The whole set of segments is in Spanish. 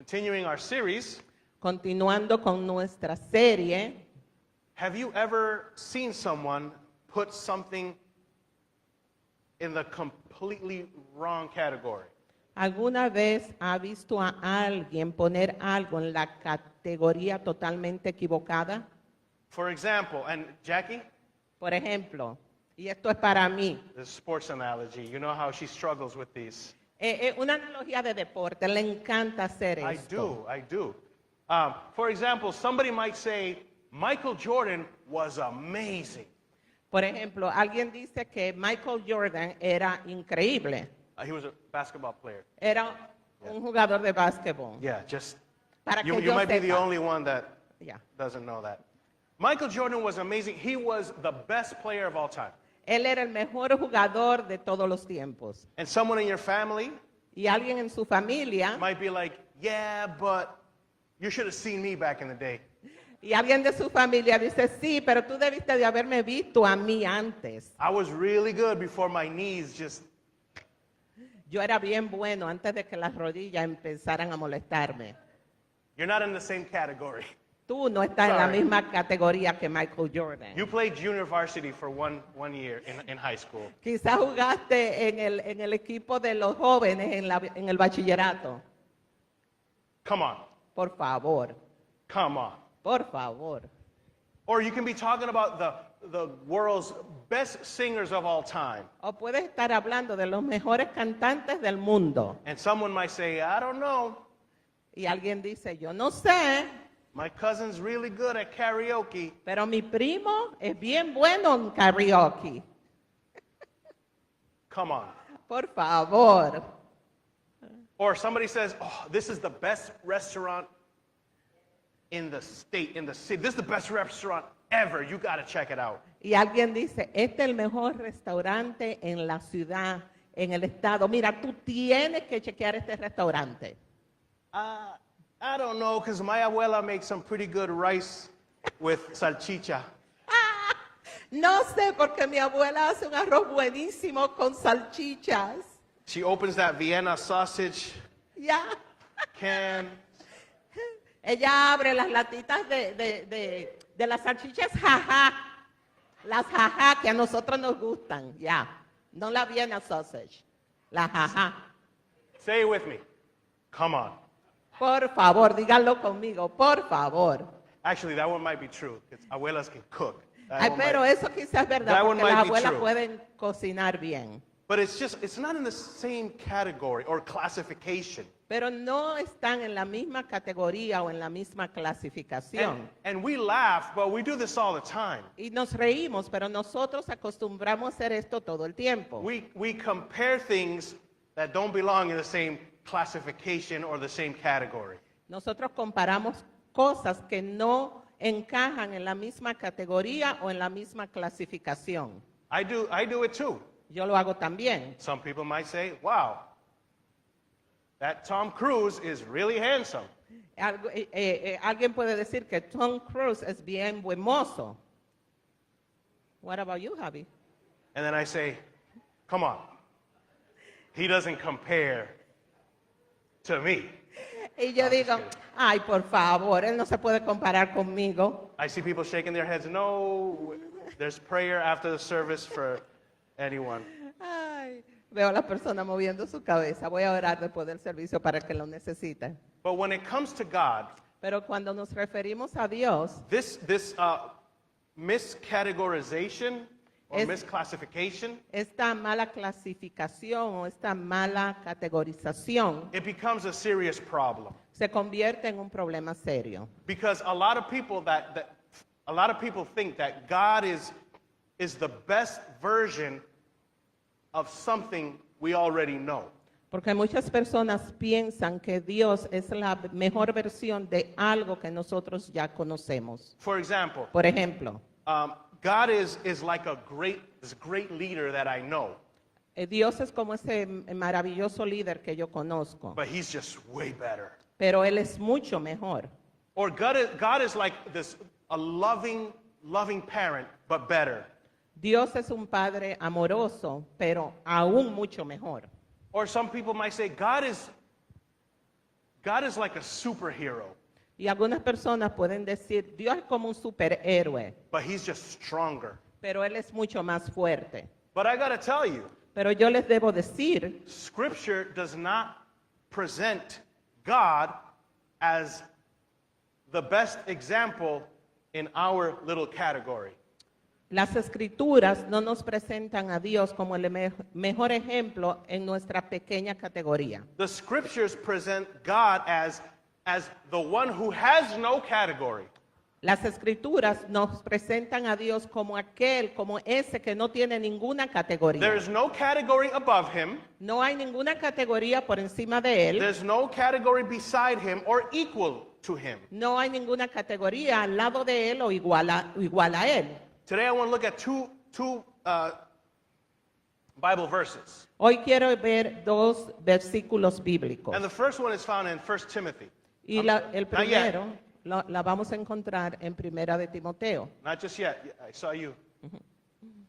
Continuing our series, Continuando con nuestra serie, have you ever seen someone put something in the completely wrong category? ¿alguna vez ha visto a alguien poner algo en la categoría totalmente equivocada? For example, and Jackie, Por ejemplo, y esto es para mí, the sports analogy, you know how she struggles with these. una analogía de deporte, le encanta hacer esto. I do. For example, somebody might say, Michael Jordan was amazing. Por ejemplo, alguien dice que Michael Jordan era increíble, He was a basketball player. era un jugador de básquetbol. Yeah, just, Para que you yo might be the sepa. only one that Ya. doesn't know that. Michael Jordan was amazing. He was the best player of all time. Él era el mejor jugador de todos los tiempos. And someone in your family Y alguien en su familia, might be like, yeah, but you should have seen me back in the day. y alguien de su familia dice, sí, pero tú debiste de haberme visto a mí antes. I was really good before my knees just, Yo era bien bueno antes de que las rodillas empezaran a molestarme. you're not in the same category. Tú no estás en la Sorry. misma categoría que Michael Jordan. You played junior varsity for one year in high school. Quizás jugaste en el equipo de los jóvenes en el bachillerato. Come on, Por favor, come on. por favor. Or you can be talking about the world's best singers of all time. O puedes estar hablando de los mejores cantantes del mundo. And someone might say, I don't know, Y alguien dice, yo no sé, my cousin's really good at karaoke. pero mi primo es bien bueno en karaoke. Come on. Por favor. Or somebody says, oh, this is the best restaurant in the state, in the city. This is the best restaurant ever. You got to check it out. Y alguien dice, este es el mejor restaurante en la ciudad, en el estado. Mira, tú tienes que chequear este restaurante. I don't know, because my abuela makes some pretty good rice with salchicha. No sé, porque mi abuela hace un arroz buenísimo con salchichas. She opens that Vienna sausage Ya. can. Ella abre las latitas de las salchichas jaja. Las jaja que a nosotros nos gustan. Ya. No la Vienna sausage. La jaja. Say it with me. Come on. Por favor, díganlo conmigo. Por favor. Actually, that one might be true, because abuelas can cook. That Ay, one pero might- eso quizás es verdad, That one porque las might be abuelas true. pueden cocinar bien. But it's not in the same category or classification. Pero no están en la misma categoría o en la misma clasificación. And we laugh, but we do this all the time. Y nos reímos, pero nosotros acostumbramos a hacer esto todo el tiempo. We compare things that don't belong in the same classification or the same category. Nosotros comparamos cosas que no encajan en la misma categoría o en la misma clasificación. I do it too. Yo lo hago también. Some people might say, wow, that Tom Cruise is really handsome. Alguien puede decir que Tom Cruise es bien buen mozo. What about you, Javi? And then I say, come on, he doesn't compare to me. Y yo digo, ay, por favor, él no se puede comparar conmigo. I see people shaking their heads. No, there's prayer after the service for anyone. Ay, veo a la persona moviendo su cabeza. Voy a orar después del servicio para que lo necesite. But when it comes to God, Pero cuando nos referimos a Dios, this miscategorization or Es- misclassification, esta mala clasificación o esta mala categorización it becomes a serious problem. se convierte en un problema serio. Because a lot of people think that God is the best version of something we already know. Porque muchas personas piensan que Dios es la mejor versión de algo que nosotros ya conocemos. For example, Por ejemplo, God is like this great leader that I know, Dios es como ese maravilloso líder que yo conozco, but he's just way better. pero Él es mucho mejor. Or God is like a loving parent, but better. Dios es un padre amoroso, pero aún mucho mejor. Or some people might say God is God is like a superhero, Y algunas personas pueden decir, Dios es como un superhéroe, but he's just stronger. pero Él es mucho más fuerte. But I got to tell you, Pero yo les debo decir Scripture does not present God as the best example in our little category. las escrituras no nos presentan a Dios como el mejor ejemplo en nuestra pequeña categoría. The Scriptures present God as the one who has no category. Las escrituras nos presentan a Dios como aquel, como ese que no tiene ninguna There categoría. is no category above him. No hay ninguna categoría por encima de Él. There's no category beside him or equal to him. No hay ninguna categoría al lado de Él o igual a Él. Today I want to look at two Bible verses. Hoy quiero ver dos versículos bíblicos. And the first one is found in 1 Timothy. Y el Not yet. primero la vamos a encontrar en Primera de Timoteo. Not just yet. I saw you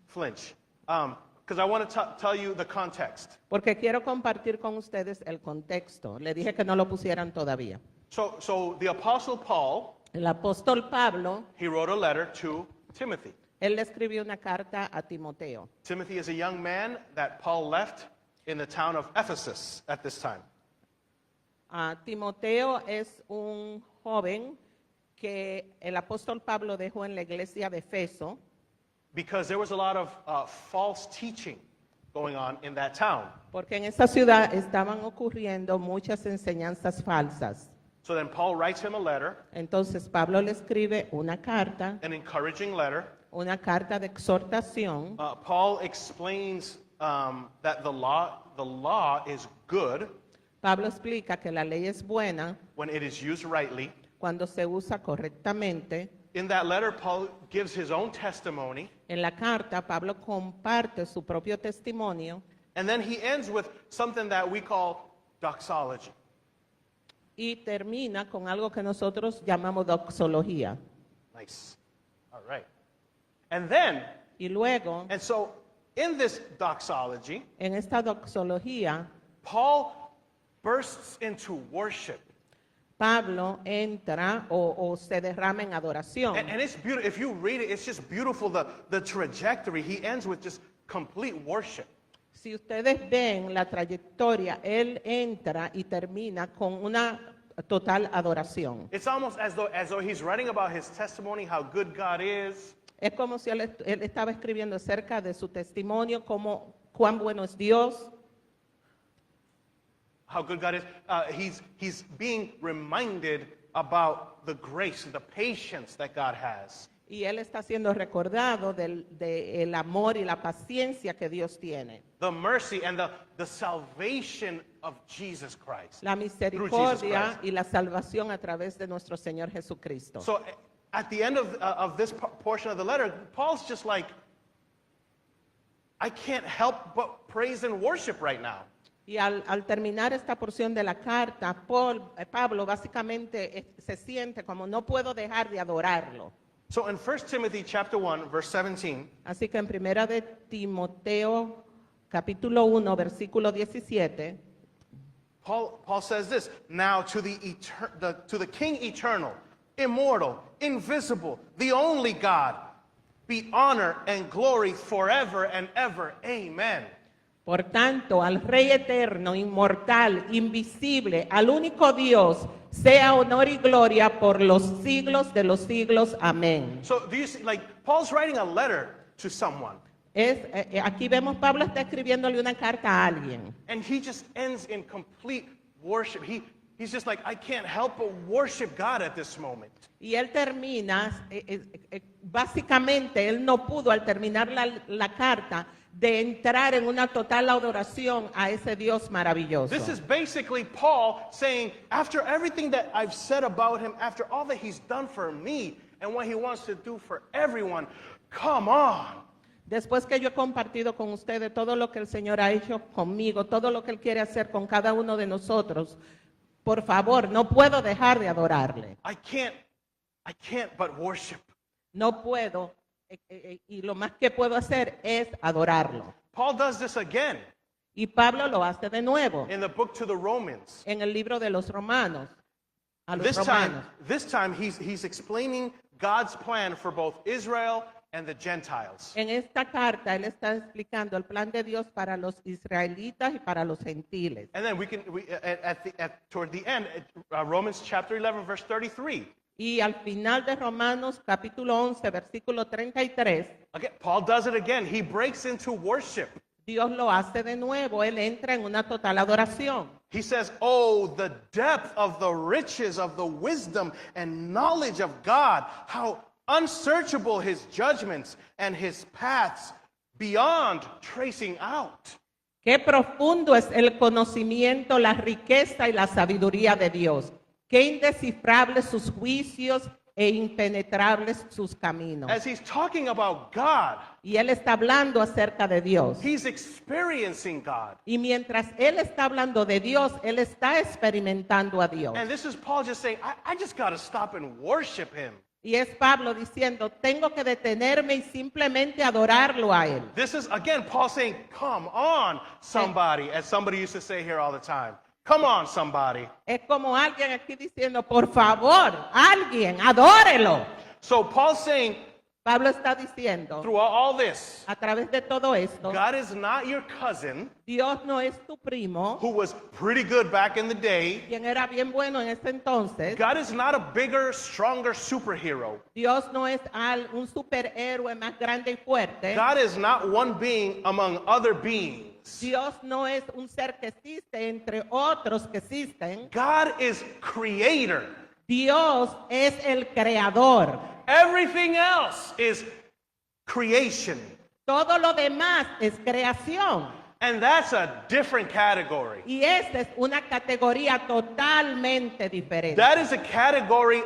flinch. Because I want to tell you the context. Porque quiero compartir con ustedes el contexto. Le dije que no lo pusieran todavía. So the Apostle Paul, El apóstol Pablo, he wrote a letter to Timothy. él le escribió una carta a Timoteo. Timothy is a young man that Paul left in the town of Ephesus at this time. Timoteo es un joven que el apóstol Pablo dejó en la iglesia de Efeso Because there was a lot of false teaching going on in that town. porque en esa ciudad estaban ocurriendo muchas enseñanzas falsas. So then Paul writes him a letter, Entonces Pablo le escribe una carta de exhortación. Paul explains that the law is good Pablo explica que la ley es buena when it is used rightly. cuando se usa correctamente. In that letter, Paul gives his own testimony, En la carta, Pablo comparte su propio testimonio and then he ends with something that we call doxology. y termina con algo que nosotros llamamos doxología. Nice. All right. And then, Y luego, and so in this doxology, en esta doxología, Paul bursts into worship. Pablo entra o se derrama en adoración. And it's beautiful. If you read it, it's just beautiful, the trajectory. He ends with just complete worship. Si ustedes ven la trayectoria, él entra y termina con una total adoración. It's almost as though he's writing about his testimony, how good God is. Es como si él estaba escribiendo acerca de su testimonio, como cuán bueno es Dios, How good God is. He's being reminded about the grace, the patience that God has. y él está siendo recordado del amor y la paciencia que Dios tiene. The mercy and the salvation of Jesus Christ. La Through Jesus misericordia Christ. y la salvación a través de nuestro Señor Jesucristo. So at the end of this portion of the letter, Paul's just like, I can't help but praise and worship right now. Y al terminar esta porción de la carta, Pablo básicamente se siente como no puedo dejar de adorarlo. So in 1 Timothy chapter 1, verse 17, Así que en Primera de Timoteo, capítulo 1, versículo 17, Paul says this, now to the King eternal, immortal, invisible, the only God, be honor and glory forever and ever. Amen. por tanto, al Rey eterno, inmortal, invisible, al único Dios, sea honor y gloria por los siglos de los siglos. Amén. So do you see, like, Paul's writing a letter to someone, Aquí vemos, Pablo está escribiéndole una carta a alguien. and he just ends in complete worship. He's just like, I can't help but worship God at this moment. Y él termina, básicamente, él no pudo al terminar la carta de entrar en una total adoración a ese Dios maravilloso. This is basically Paul saying, after everything that I've said about him, after all that he's done for me and what he wants to do for everyone, come on. Después que yo he compartido con ustedes todo lo que el Señor ha hecho conmigo, todo lo que Él quiere hacer con cada uno de nosotros, por favor, no puedo dejar de adorarle. I can't but worship. No puedo, y lo más que puedo hacer es adorarlo. Paul does this again. Y Pablo lo hace de nuevo in the book to the Romans. en el libro de los Romanos. A los This time, romanos. he's explaining God's plan for both Israel and the Gentiles. En esta carta él está explicando el plan de Dios para los israelitas y para los gentiles. And then toward the end, Romans chapter 11, verse 33. Y al final de Romanos capítulo 11, versículo 33, Again, Paul does it again. He breaks into worship. Dios lo hace de nuevo, él entra en una total adoración. He says, "Oh, the depth of the riches of the wisdom and knowledge of God, how unsearchable his judgments and his paths beyond tracing out." Qué profundo es el conocimiento, la riqueza y la sabiduría de Dios. Qué indescifrables sus juicios e impenetrables sus caminos. As he's talking about God, Y él está hablando acerca de Dios. he's experiencing God. Y mientras él está hablando de Dios, él está experimentando a Dios. And this is Paul just saying, I just got to stop and worship him. Y es Pablo diciendo, tengo que detenerme y simplemente adorarlo a él. This is, again, Paul saying, come on, somebody, as somebody used to say here all the time. Come on, somebody. Es como alguien aquí diciendo, por favor, alguien, adórelo. So Paul's saying, Pablo está diciendo, through all this, a través de todo esto, God is not your cousin Dios no es tu primo, who was pretty good back in the day. quien era bien bueno en ese entonces. God is not a bigger, stronger superhero. Dios no es un superhéroe más grande y fuerte. God is not one being among other beings. Dios no es un ser que existe entre otros que existen. God is creator. Dios es el creador. Everything else is creation. Todo lo demás es creación. And that's a different category. Y esta es una categoría totalmente diferente. That is a category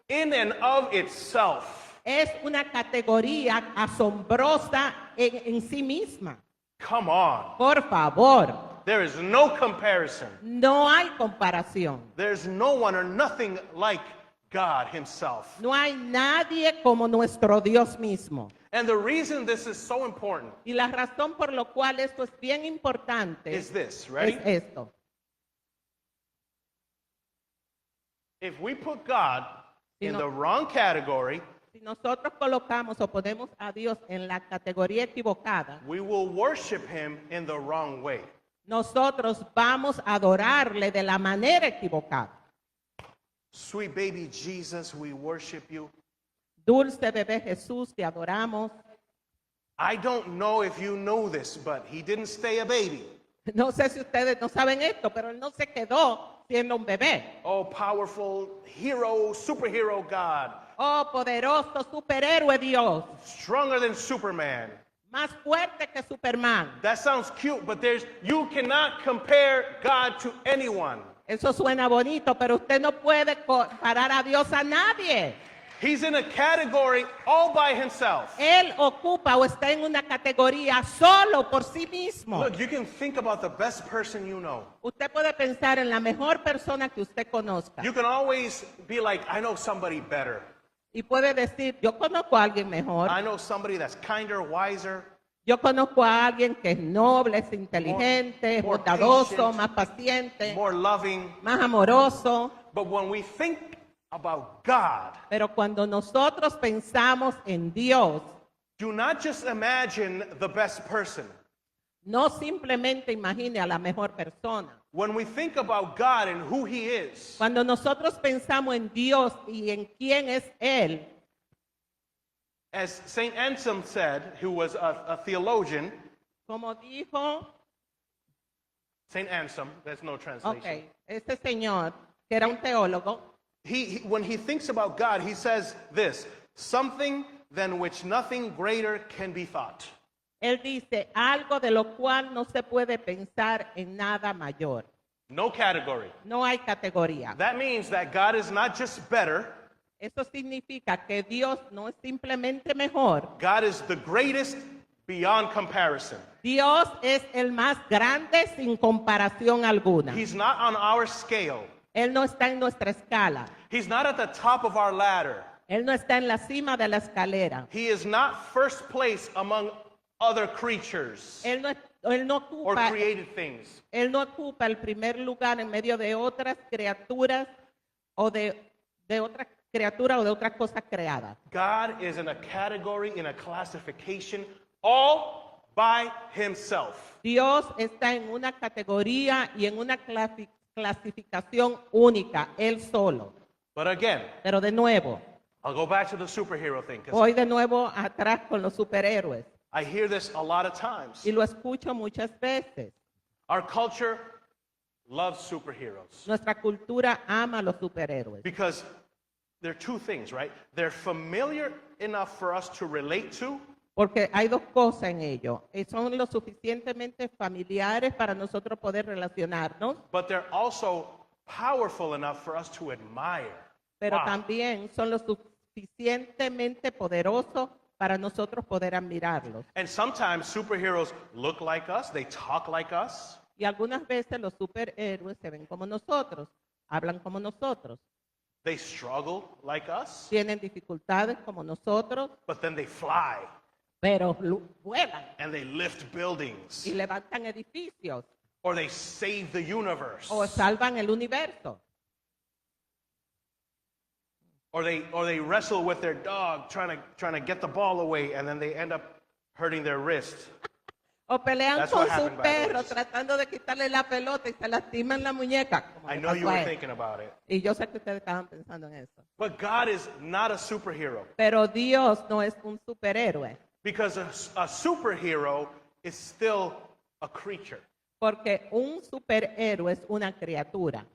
in and of itself. Es una categoría asombrosa en sí misma. Come on. Por favor, There is no comparison. no hay comparación. There's no one or nothing like God himself. No hay nadie como nuestro Dios mismo. And the reason this is so important Y la razón por la cual esto es bien importante is this, ready? es esto. If we put God Si in no- the wrong category, Si nosotros colocamos o ponemos a Dios en la categoría equivocada, we will worship him in the wrong way. nosotros vamos a adorarle de la manera equivocada. Sweet baby Jesus, we worship you. Dulce bebé Jesús, te adoramos. I don't know if you know this, but he didn't stay a baby. No sé si ustedes no saben esto, pero él no se quedó siendo un bebé. Oh, powerful hero, superhero God, Oh, poderoso superhéroe Dios, stronger than Superman. más fuerte que Superman. That sounds cute, but you cannot compare God to anyone. Eso suena bonito, pero usted no puede comparar a Dios a nadie. He's in a category all by himself. Él ocupa o está en una categoría solo por sí mismo. Look, you can think about the best person you know. Usted puede pensar en la mejor persona que usted conozca. You can always be like, I know somebody better. Y puede decir, yo conozco a alguien mejor. I know somebody that's kinder, wiser. Yo conozco a alguien que es noble, es inteligente, es more bondadoso, patient, más paciente, More loving. más amoroso. But when we think about God, Pero cuando nosotros pensamos en Dios, do not just imagine the best person. no simplemente imagine a la mejor persona. When we think about God and who he is, Cuando nosotros pensamos en Dios y en quién es Él, as St. Anselm said, who was a theologian, como dijo, St. Anselm, there's no translation. ok, este señor, que era un teólogo, When he thinks about God, he says this, something than which nothing greater can be thought. él dice, algo de lo cual no se puede pensar en nada mayor. No category. No hay categoría. That means that God is not just better, Eso significa que Dios no es simplemente mejor. God is the greatest beyond comparison. Dios es el más grande sin comparación alguna. He's not on our scale. Él no está en nuestra escala. He's not at the top of our ladder. Él no está en la cima de la escalera. He is not first place among other creatures. Él no él no or ocupa, created things. él no ocupa el primer lugar en medio de otras criaturas o de otras criaturas o de otras cosas creadas. God is in a category, in a classification, all by himself. Dios está en una categoría y en una clasificación única, él solo. But again, Pero de nuevo, I'll go back to the superhero thing because voy de nuevo atrás con los superhéroes I hear this a lot of times. y lo escucho muchas veces. Our culture loves superheroes Nuestra cultura ama a los superhéroes because there are two things, right? They're familiar enough for us to relate to, porque hay dos cosas en ello. Son lo suficientemente familiares para nosotros poder relacionarnos, but they're also powerful enough for us to admire. pero Wow. también son lo suficientemente poderosos para nosotros poder admirarlos. And sometimes superheroes look like us, they talk like us, Y algunas veces los superhéroes se ven como nosotros, hablan como nosotros, they struggle like us, tienen dificultades como nosotros, but then they fly pero vuelan and they lift buildings y levantan edificios or they save the universe o salvan el universo. or they wrestle with their dog trying to get the ball away and then they end up hurting their wrist. O pelean That's con what su happened, by the way. perro tratando de quitarle la pelota y se lastiman la muñeca. como I le know you pasó a were él. thinking about it. Y yo sé que ustedes estaban pensando en eso. But God is not a superhero Pero Dios no es un superhéroe, because a superhero is still a creature. porque un superhéroe es una criatura.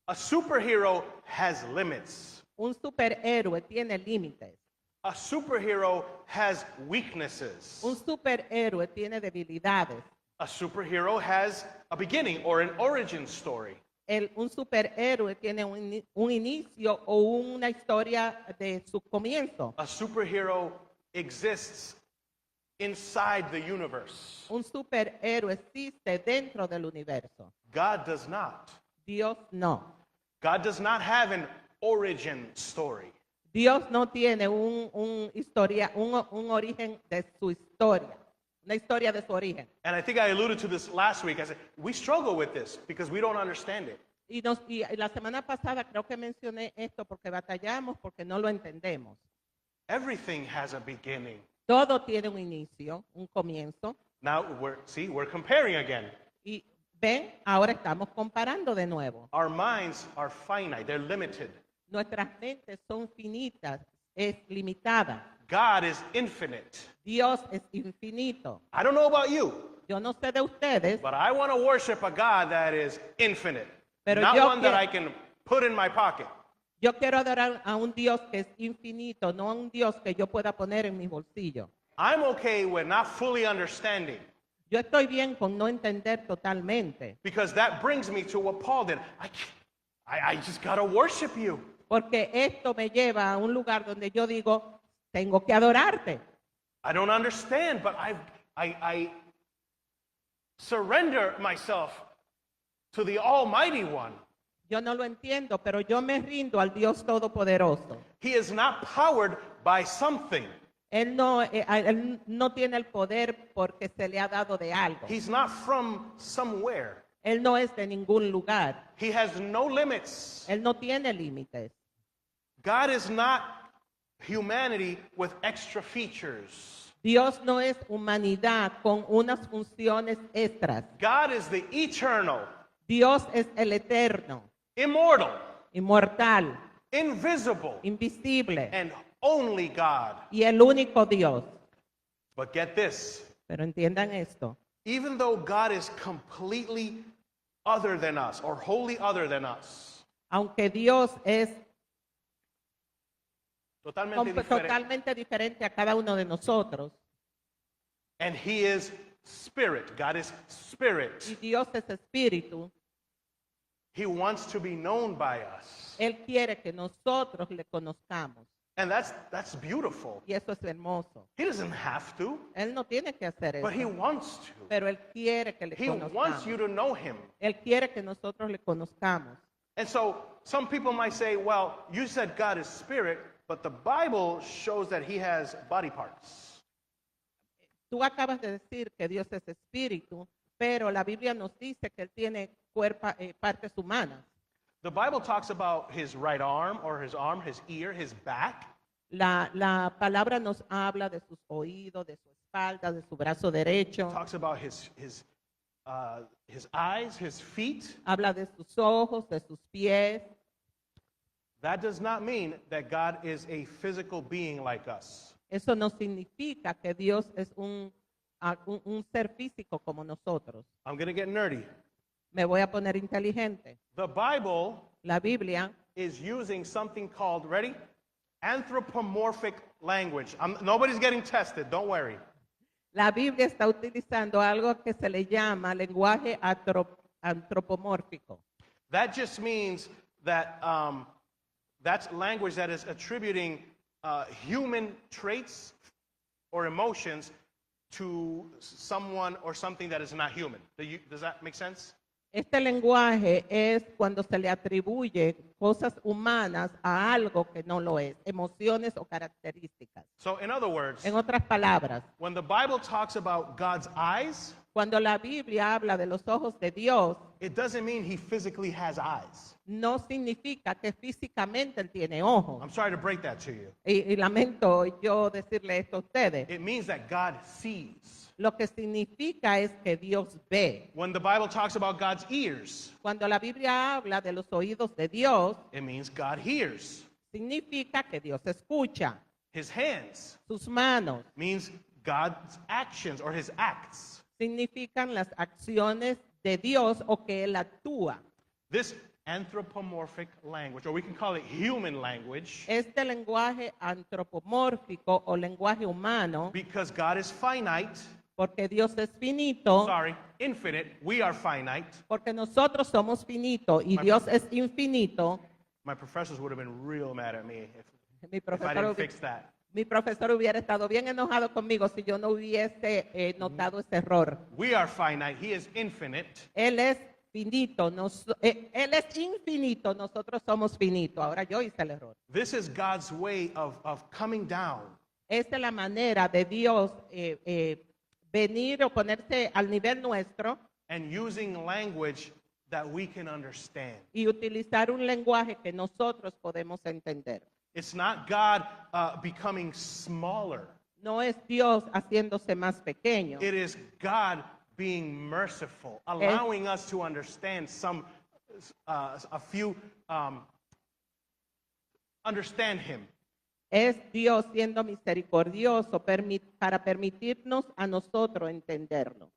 A superhero has limits. Un superhéroe tiene límites. A superhero has weaknesses. Un superhéroe tiene debilidades. A superhero has a beginning or an origin story. Un superhéroe tiene un inicio o una historia de su comienzo. A superhero exists inside the universe. Un superhéroe existe dentro del universo. God does not. Dios no. God does not have an origin story. Dios no tiene un origen de su historia, una historia de su origen. And I think I alluded to this last week. I said, we struggle with this because we don't understand it. Y la semana pasada creo que mencioné esto porque batallamos, porque no lo entendemos. Everything has a beginning. Todo tiene un inicio, un comienzo. Now, we're comparing again. Y ven, ahora estamos comparando de nuevo. Our minds are finite, they're limited. Nuestras mentes son finitas, es limitada. God is infinite. Dios es infinito. I don't know about you, Yo no sé de ustedes, but I want to worship a God that is infinite, Pero not yo one that quiero- I can put in my pocket. yo quiero adorar a un Dios que es infinito, no a un Dios que yo pueda poner en mi bolsillo. I'm okay with not fully understanding Yo estoy bien con no entender totalmente, because that brings me to what Paul did. I just got to worship you. porque esto me lleva a un lugar donde yo digo, tengo que adorarte. I don't understand, but I surrender myself to the Almighty One. Yo no lo entiendo, pero yo me rindo al Dios Todopoderoso. He is not powered by something. Él no tiene el poder porque se le ha dado de algo. He's not from somewhere. Él no es de ningún lugar. He has no limits. Él no tiene límites. God is not humanity with extra features. Dios no es humanidad con unas funciones extras. God is the eternal, Dios es el eterno, immortal, inmortal, invisible, invisible and only God. y el único Dios. But get this, Pero entiendan esto. even though God is completely other than us or wholly other than us, Aunque Dios es totalmente diferente, totalmente diferente a cada uno de nosotros and He is spirit, God is spirit, y Dios es espíritu, He wants to be known by us. Él quiere que nosotros le conozcamos And that's beautiful. y eso es hermoso. He doesn't have to, Él no tiene que hacer but He eso, wants to. pero Él quiere que le He wants conozcamos. you to know Him. Él quiere que nosotros le conozcamos. And so some people might say, well, you said God is spirit, but the Bible shows that He has body parts. Tú acabas de decir que Dios es espíritu, pero la Biblia nos dice que él tiene partes humanas. The Bible talks about his right arm or his arm, his ear, his back. La palabra nos habla de sus oídos, de su espalda, de su brazo derecho. Talks about his eyes, his feet. Habla de sus ojos, de sus pies. That does not mean that God is a physical being like us. Eso no significa que Dios es un ser físico como nosotros. I'm going to get nerdy. Me voy a poner inteligente. The Bible La Biblia is using something called, ready? Anthropomorphic language. Nobody's getting tested, don't worry. La Biblia está utilizando algo que se le llama lenguaje antropomórfico. That just means that that's language that is attributing human traits or emotions to someone or something that is not human. Does that make sense? Este lenguaje es cuando se le atribuye cosas humanas a algo que no lo es, emociones o características. So, in other words, En otras palabras, when the Bible talks about God's eyes, cuando la Biblia habla de los ojos de Dios, it doesn't mean he physically has eyes. no significa que físicamente él tiene ojos. I'm sorry to break that to you. Y lamento yo decirle esto a ustedes. It means that God sees. Lo que significa es que Dios ve. When the Bible talks about God's ears, Cuando la Biblia habla de los oídos de Dios, it means God hears. significa que Dios escucha. His hands Sus manos means God's actions or his acts. significan las acciones de Dios o que Él actúa. This anthropomorphic language, or we can call it human language, Este lenguaje antropomórfico o lenguaje humano, because God is finite, porque Dios es finito, infinite, we are finite. porque nosotros somos finitos y Dios es infinito. My professors would have been real mad at me Mi if I profesor, didn't fix that. mi profesor hubiera estado bien enojado conmigo si yo no hubiese notado ese error. We are finite, he is infinite. Él es finito, Él es infinito, nosotros somos finitos. Ahora yo hice el error. This is God's way of coming down Esta es la manera de Dios venir o ponerse al nivel nuestro and using language that we can understand. y utilizar un lenguaje que nosotros podemos entender. It's not God becoming smaller. No es Dios haciéndose más pequeño. It is God being merciful, allowing us to understand a few, understand Him. Es Dios siendo misericordioso para permitirnos a nosotros entenderlo.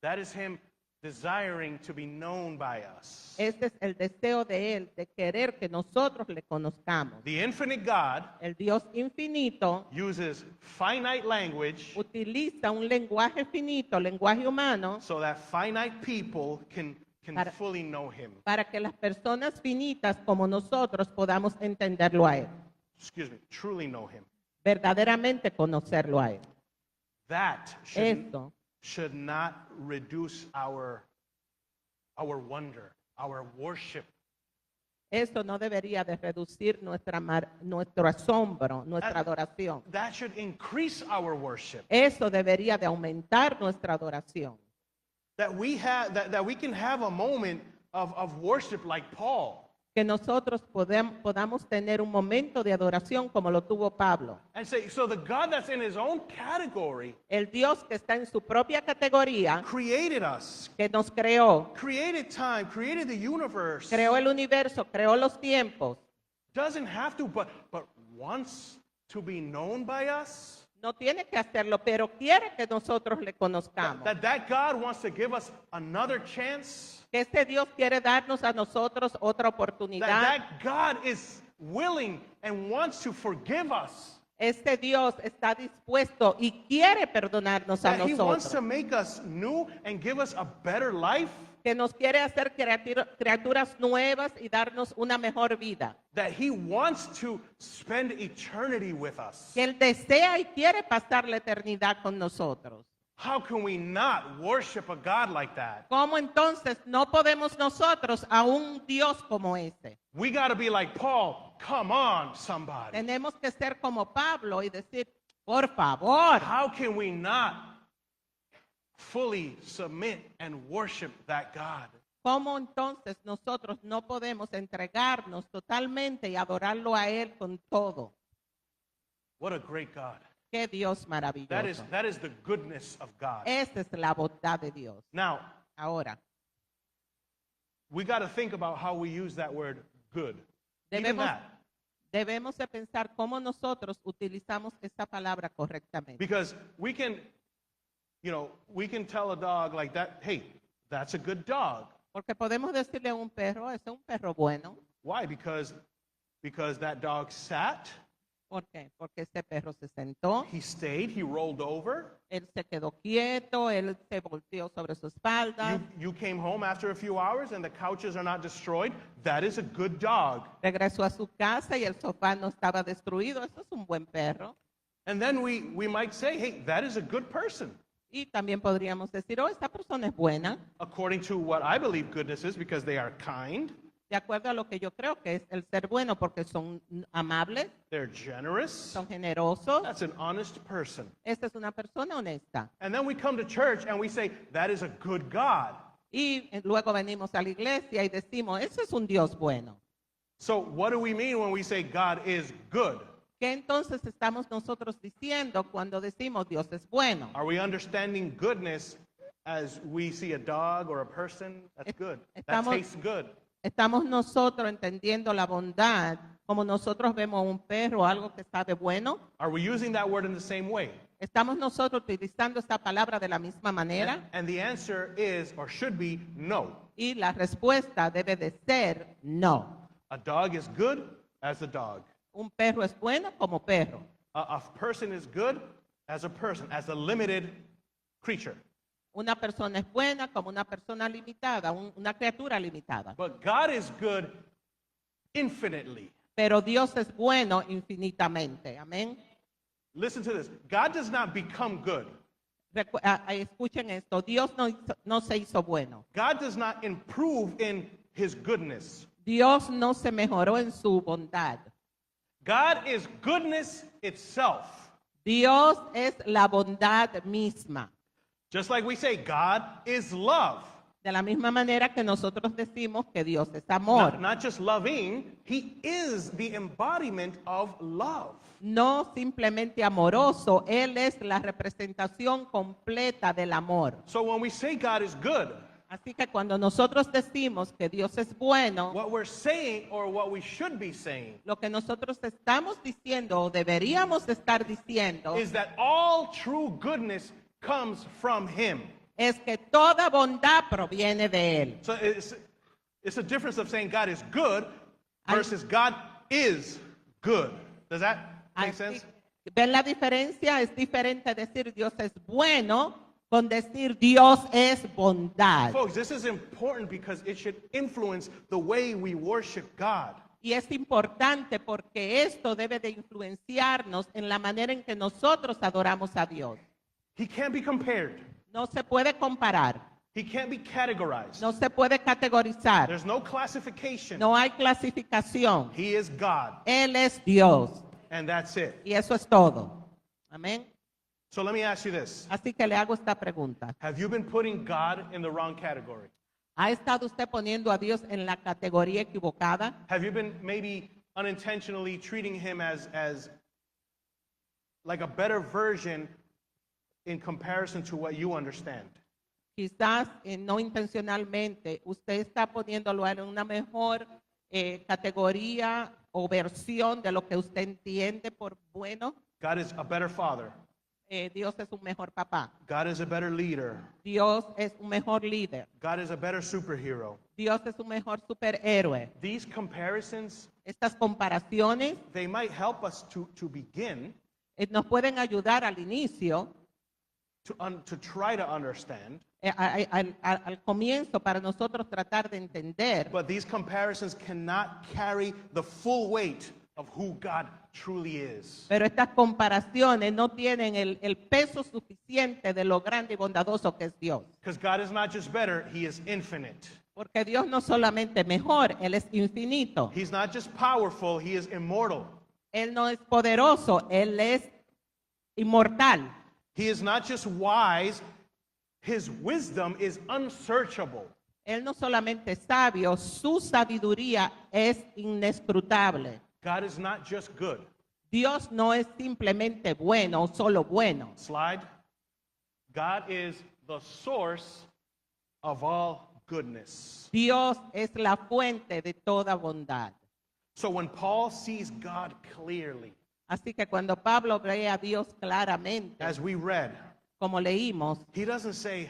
That is Him desiring to be known by us. Este es el deseo de Él, de querer que nosotros le conozcamos. The infinite God El Dios infinito uses finite language utiliza un lenguaje finito, lenguaje humano, so that finite people can Para- fully know Him. para que las personas finitas como nosotros podamos entenderlo a Él, Truly know Him. verdaderamente conocerlo a Él. That Esto should not reduce our wonder, our worship. Eso no debería de reducir nuestro asombro, nuestra adoración. That should increase our worship. Eso debería de aumentar nuestra adoración. That we can have a moment of worship like Paul. Que nosotros podamos tener un momento de adoración como lo tuvo Pablo. And say, so the God that's in his own category El Dios que está en su propia categoría, created us, que nos creó, created time, created the universe. creó el universo, creó los tiempos. Doesn't have to, but wants to be known by us. No tiene que hacerlo, pero quiere que nosotros le conozcamos. That God wants to give us another chance. Que este Dios quiere darnos a nosotros otra oportunidad. That God is willing and wants to forgive us. Este Dios está dispuesto y quiere perdonarnos a That He wants nosotros. to make us new and give us a better life. Que nos quiere hacer criaturas nuevas y darnos una mejor vida. That He wants to spend eternity with us. Que Él desea y quiere pasar la eternidad con nosotros. How can we not worship a God like that? ¿Cómo entonces no podemos nosotros a un Dios como ese? We got to be like Paul. Come on, somebody. Tenemos que ser como Pablo y decir, por favor, How can we not fully submit and worship that God? ¿Cómo entonces nosotros no podemos entregarnos totalmente y adorarlo a Él con todo? What a great God. ¡Qué Dios maravilloso! That is the goodness of God. Esa es la bondad de Dios. Now, Ahora, we got to think about how we use that word good. Even debemos, that. debemos de pensar cómo nosotros utilizamos esa palabra correctamente. Because we can, we can tell a dog like that, hey, that's a good dog. Porque podemos decirle a un perro, ese es un perro bueno. Why? Because that dog sat, ¿Por qué? Porque ese perro se sentó, he stayed, he rolled over. él se quedó quieto, él se volteó sobre su espalda, You came home after a few hours and the couches are not destroyed. That is a good dog. regresó a su casa y el sofá no estaba destruido. Eso es un buen perro. And then we might say, hey, that is a good person. Y también podríamos decir, oh, esta persona es buena, According to what I believe goodness is, because they are kind, de acuerdo a lo que yo creo que es el ser bueno, porque son amables, they're generous. son generosos. That's an honest person. Esta es una persona honesta. And then we come to church and we say, that is a good God. Y luego venimos a la iglesia y decimos, ese es un Dios bueno. So what do we mean when we say God is good? ¿Qué entonces estamos nosotros diciendo cuando decimos Dios es bueno? Are we understanding goodness as we see a dog or a person? That's good. That Estamos- tastes good. Estamos nosotros entendiendo la bondad como nosotros vemos a un perro o algo que sabe bueno. Are we using that word in the same way? Estamos nosotros utilizando esta palabra de la misma manera. And the answer is, or should be, no. Y la respuesta debe de ser no. A dog is good as a dog. Un perro es bueno como perro. A person is good as a person, as a limited creature. Una persona es buena como una persona limitada, una criatura limitada. But God is good infinitely. Pero Dios es bueno infinitamente. Amén. Listen to this. God does not become good. Escuchen esto. Dios no se hizo bueno. God does not improve in his goodness. Dios no se mejoró en su bondad. God is goodness itself. Dios es la bondad misma. Just like we say, God is love. De la misma manera que nosotros decimos que Dios es amor. Not just loving, he is the embodiment of love. No simplemente amoroso, Él es la representación completa del amor. So when we say God is good, Así que cuando nosotros decimos que Dios es bueno, what we're saying or what we should be saying lo que nosotros estamos diciendo o deberíamos estar diciendo is that all true goodness comes from him. es que toda bondad proviene de Él. So it's a difference of saying God is good versus God is good. Does that make Así, sense? ¿ven la diferencia? Es diferente decir Dios es bueno con decir Dios es bondad. Folks, this is important because it should influence the way we worship God. Y es importante porque esto debe de influenciarnos en la manera en que nosotros adoramos a Dios. He can't be compared. No se puede comparar, He can't be categorized. no se puede categorizar, There's no classification. no hay clasificación. He is God, Él es Dios and that's it. y eso es todo. Amén. So let me ask you this. Así que le hago esta pregunta. Have you been putting God in the wrong category? ¿Ha estado usted poniendo a Dios en la categoría equivocada? Have you been maybe unintentionally treating him as like a better version in comparison to what you understand? Quizás no intencionalmente usted está poniéndolo en una mejor categoría o versión de lo que usted entiende por bueno. God is a better father. Dios es un mejor papá. God is a better leader. Dios es un mejor líder. God is a better superhero. Dios es un mejor superhéroe. These comparisons, Estas comparaciones they might help us to begin nos pueden ayudar al inicio, to try to understand. al comienzo para nosotros tratar de entender. But these comparisons cannot carry the full weight of who God truly is. Pero estas comparaciones no tienen el peso suficiente de lo grande y bondadoso que es Dios. Because God is not just better, he is infinite. Porque Dios no solamente es mejor, Él es infinito. He's not just powerful, he is immortal. Él no es poderoso, Él es inmortal. He is not just wise, His wisdom is unsearchable. Él no solamente es sabio, su sabiduría es inescrutable. God is not just good. Dios no es simplemente bueno o solo bueno. Slide. God is the source of all goodness. Dios es la fuente de toda bondad. So when Paul sees God clearly, Así que cuando Pablo ve a Dios claramente, as we read, como leímos, he doesn't say,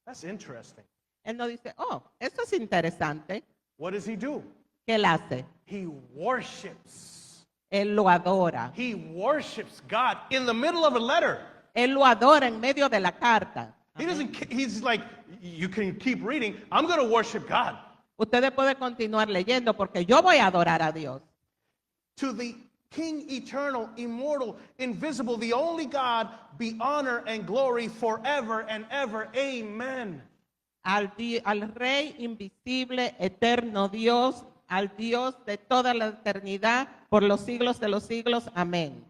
that's interesting. él no dice, oh, eso es interesante. What does he do? ¿Qué él hace? He worships. Él lo adora. He worships God in the middle of a letter. Él lo adora en medio de la carta. He's like, you can keep reading. I'm going to worship God. Ustedes pueden continuar leyendo porque yo voy a adorar a Dios. To the King eternal, immortal, invisible, the only God, be honor and glory forever and ever. Amen. Al Rey invisible, eterno Dios, al Dios de toda la eternidad, por los siglos de los siglos. Amén.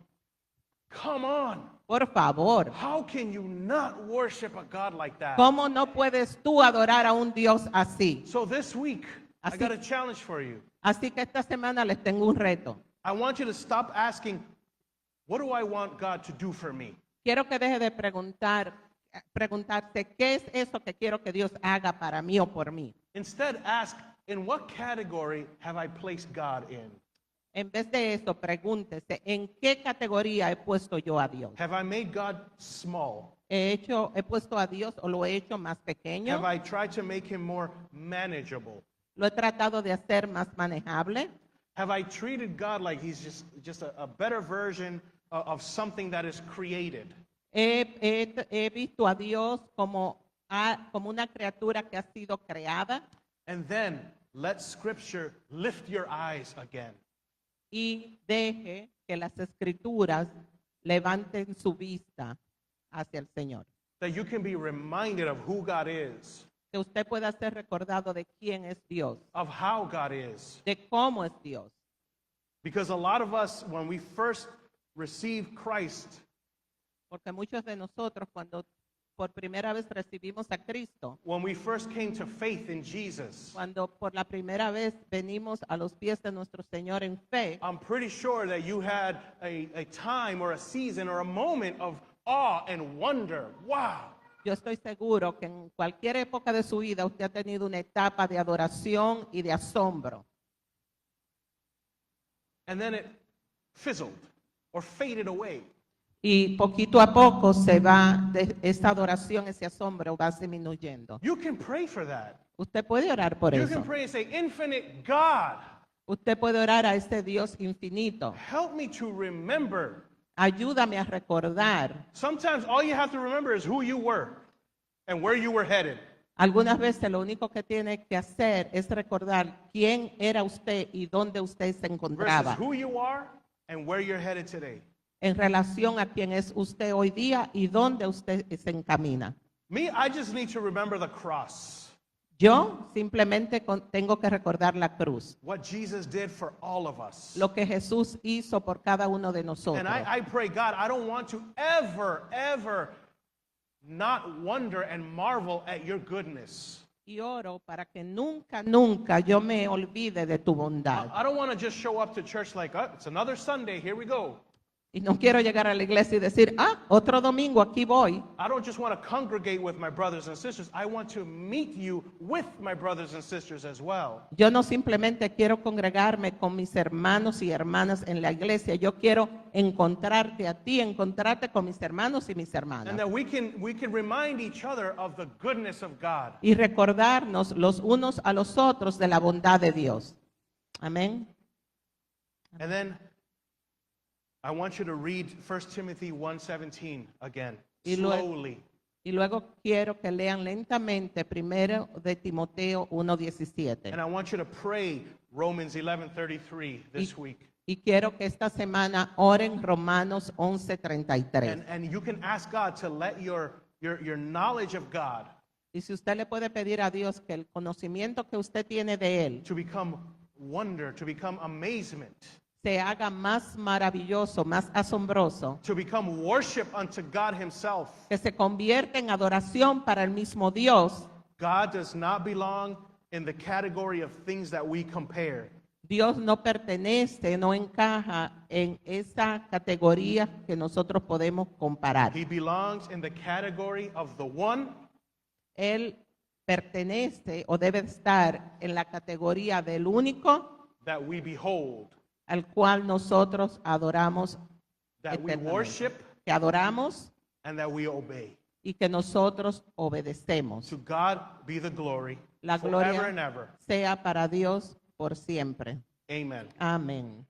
Come on. Por favor, How can you not worship a God like that? ¿cómo no puedes tú adorar a un Dios así? So this week, I Así- got a challenge for you. Así que esta semana les tengo un reto. I want you to stop asking, what do I want God to do for me? Quiero que deje de preguntarse qué es eso que quiero que Dios haga para mí o por mí. Instead, ask, in what category have I placed God in? En vez de eso, pregúntese, ¿en qué categoría he puesto yo a Dios? Have I made God small? ¿He puesto a Dios o lo he hecho más pequeño? Have I tried to make him more manageable? ¿Lo he tratado de hacer más manejable? Have I treated God like he's just a better version of something that is created? He visto a Dios como una criatura que ha sido creada And then let scripture lift your eyes again. y deje que las escrituras levanten su vista hacia el Señor. That you can be reminded of who God is, Que usted pueda ser recordado de quién es Dios, of how God is. de cómo es Dios. Because a lot of us, when we first receive Christ, Porque muchos de nosotros cuando por primera vez recibimos a Cristo, when we first came to faith in Jesus, cuando por la primera vez venimos a los pies de nuestro Señor en fe, I'm pretty sure that you had a time or a season or a moment of awe and wonder. Wow. yo estoy seguro que en cualquier época de su vida usted ha tenido una etapa de adoración y de asombro. And then it fizzled or faded away. Y poquito a poco se va, esa adoración, ese asombro va disminuyendo. You can pray for that. Usted puede orar por You eso. can pray and say, Infinite God, Usted puede orar a ese Dios infinito. help me to remember. Ayúdame a recordar. Sometimes all you have to remember is who you were and where you were headed. Algunas veces lo único que tiene que hacer es recordar quién era usted y dónde usted se Versus encontraba who you are and where you're headed today. en relación a quién es usted hoy día y dónde usted se encamina. Me, I just need to remember the cross. Yo simplemente tengo que recordar la cruz, What Jesus did for all of us. lo que Jesús hizo por cada uno de nosotros. And I pray, God, I don't want to ever not wonder and marvel at your goodness. Y oro para que nunca yo me olvide de tu bondad. I don't want to just show up to church like, oh, it's another Sunday, here we go. Y no quiero llegar a la iglesia y decir, otro domingo aquí voy. I don't just want to congregate with my brothers and sisters. I want to meet you with my brothers and sisters as well. Yo no simplemente quiero congregarme con mis hermanos y hermanas en la iglesia. Yo quiero encontrarte a ti, encontrarte con mis hermanos y mis And hermanas. that we can remind each other of the goodness of God. Y recordarnos los unos a los otros de la bondad de Dios. Amén. And then I want you to read 1 Timothy 1:17 again, Y luego- slowly. Y luego quiero que lean lentamente primero de Timoteo 1:17. And I want you to pray Romans 11:33 this week. Y quiero que esta semana oren Romanos 11:33. And you can ask God to let your knowledge of God Y si usted le puede pedir a Dios que el conocimiento que usted tiene de Él to become wonder, to become amazement. se haga más maravilloso, más asombroso, to become worship unto God himself. que se convierta en adoración para el mismo Dios. God does not belong in the category of things that we compare. Dios no pertenece, no encaja en esa categoría que nosotros podemos comparar. He belongs in the category of the one Él pertenece o debe estar en la categoría del único that we behold, al cual nosotros adoramos that we eternamente, worship, que adoramos and that we obey. y que nosotros obedecemos. To God be the glory La forever and gloria ever. sea para Dios por siempre. Amen. Amén.